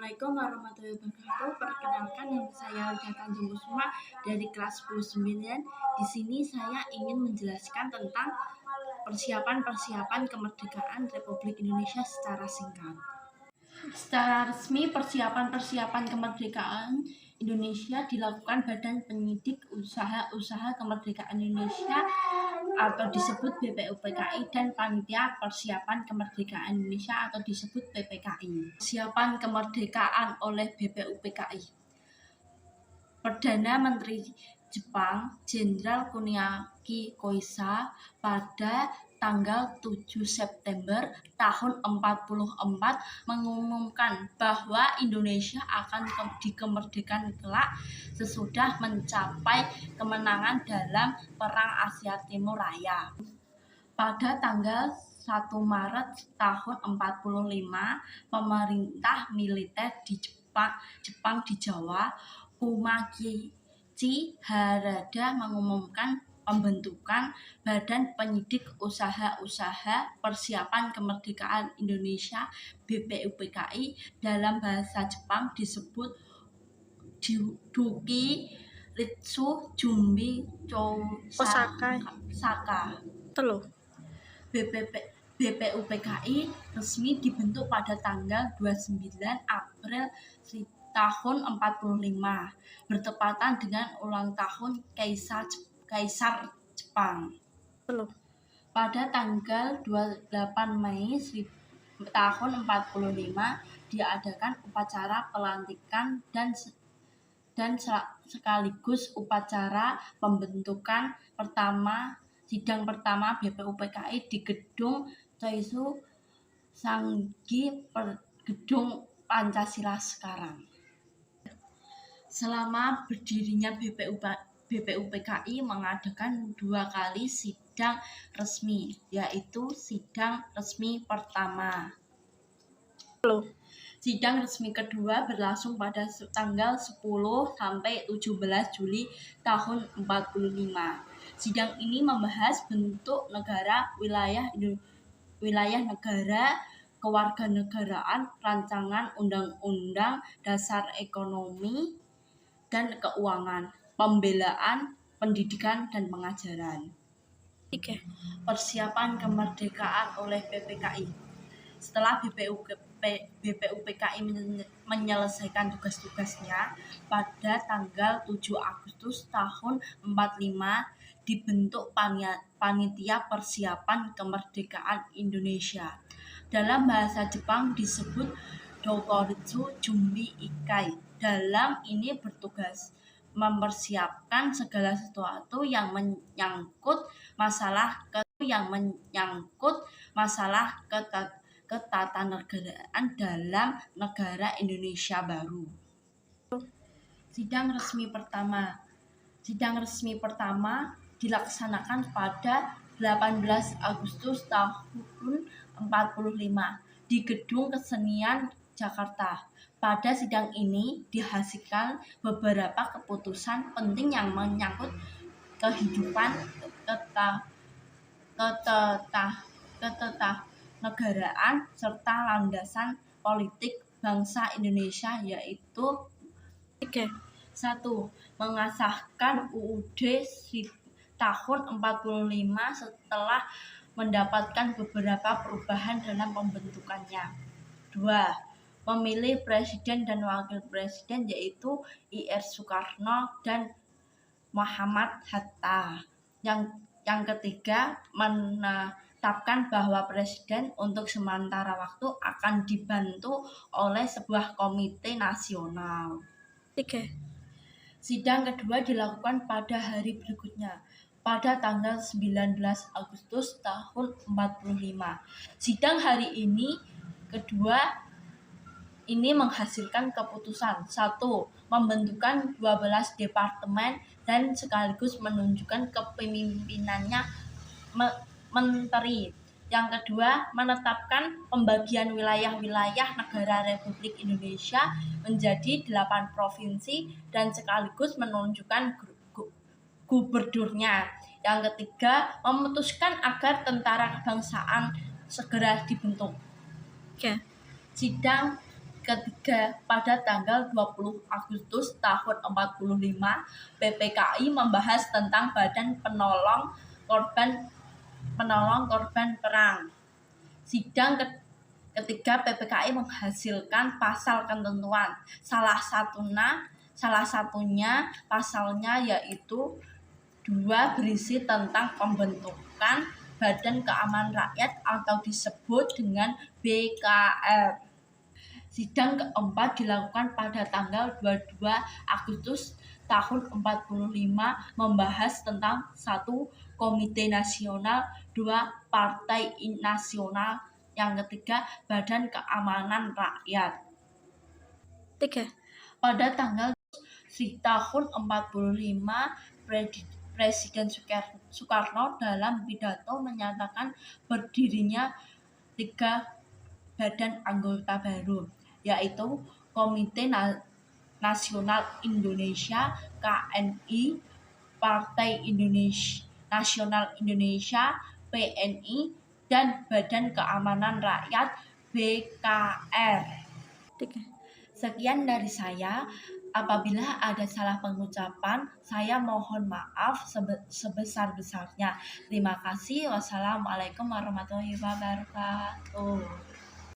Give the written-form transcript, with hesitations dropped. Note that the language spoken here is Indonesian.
Assalamualaikum warahmatullahi wabarakatuh. Perkenalkan, nama saya Ujah Tanjung Kusuma dari kelas 19. Di sini saya ingin menjelaskan tentang persiapan kemerdekaan Republik Indonesia secara singkat. Secara resmi, persiapan kemerdekaan Indonesia dilakukan Badan Penyidik Usaha Kemerdekaan Indonesia atau disebut BPUPKI dan Panitia Persiapan Kemerdekaan Indonesia atau disebut PPKI. Persiapan kemerdekaan oleh BPUPKI. Perdana Menteri Jepang Jenderal Kuniaki Koizumi pada tanggal 7 September tahun 44 mengumumkan bahwa Indonesia akan dikemerdekan kelak sesudah mencapai kemenangan dalam Perang Asia Timur Raya. Pada tanggal 1 Maret tahun 45, pemerintah militer di Jepang di Jawa, Umakichi Harada, mengumumkan pembentukan Badan Penyidik Usaha Persiapan Kemerdekaan Indonesia BPUPKI. Dalam bahasa Jepang disebut Duki Ritsu Jumbi Saka. BPUPKI resmi dibentuk pada tanggal 29 April tahun 45, bertepatan dengan ulang tahun Kaisar Jepang. Pada tanggal 28 Mei tahun 45 diadakan upacara pelantikan dan sekaligus upacara pembentukan sidang pertama BPUPKI di Gedung Choisu Sanggi Gedung Pancasila sekarang. Selama berdirinya BPUPKI mengadakan 2 kali sidang resmi, yaitu sidang resmi pertama. Sidang resmi kedua berlangsung pada tanggal 10 sampai 17 Juli tahun 45. Sidang ini membahas bentuk negara, wilayah negara, kewarganegaraan, rancangan undang-undang dasar ekonomi dan keuangan, pembelaan, pendidikan, dan pengajaran. Persiapan kemerdekaan oleh PPKI. Setelah BPUPKI menyelesaikan tugas-tugasnya, pada tanggal 7 Agustus tahun 45 dibentuk Panitia Persiapan Kemerdekaan Indonesia. Dalam bahasa Jepang disebut Dokoritsu Jumbi Ikai. Dalam ini bertugas mempersiapkan segala sesuatu yang menyangkut masalah ketatanegaraan dalam negara Indonesia baru. Sidang resmi pertama dilaksanakan pada 18 Agustus tahun 45 di Gedung Kesenian Jakarta. Pada sidang ini dihasilkan beberapa keputusan penting yang menyangkut kehidupan ketatanegaraan serta landasan politik bangsa Indonesia, yaitu 1. Mengesahkan UUD tahun 45 setelah mendapatkan beberapa perubahan dalam pembentukannya. 2. Memilih presiden dan wakil presiden, yaitu Ir Soekarno dan Muhammad Hatta. Yang ketiga, menetapkan bahwa presiden untuk sementara waktu akan dibantu oleh sebuah komite nasional. Sidang kedua dilakukan pada hari berikutnya, pada tanggal 19 Agustus tahun 45. Sidang hari ini kedua ini menghasilkan keputusan 1. Membentukkan 12 departemen dan sekaligus menunjukkan kepemimpinannya menteri. Yang kedua, menetapkan pembagian wilayah-wilayah negara Republik Indonesia menjadi 8 provinsi dan sekaligus menunjukkan gubernurnya. Yang ketiga, memutuskan agar tentara kebangsaan segera dibentuk. Sidang Ketiga, pada tanggal 20 Agustus tahun 45, PPKI membahas tentang Badan Penolong Korban Perang. Sidang ketiga, PPKI menghasilkan pasal ketentuan. Salah satunya pasalnya yaitu 2 berisi tentang pembentukan Badan Keamanan Rakyat atau disebut dengan BKR. Sidang keempat dilakukan pada tanggal 22 Agustus tahun 45, membahas tentang 1. Komite Nasional, 2. Partai Nasional, yang ketiga Badan Keamanan Rakyat. 3. Pada tanggal tahun 45, Presiden Soekarno dalam pidato menyatakan berdirinya 3 badan anggota baru, yaitu Komite Nasional Indonesia (KNI), Partai Nasional Indonesia (PNI), dan Badan Keamanan Rakyat (BKR). Sekian dari saya. Apabila ada salah pengucapan, saya mohon maaf sebesar-besarnya. Terima kasih. Wassalamualaikum warahmatullahi wabarakatuh.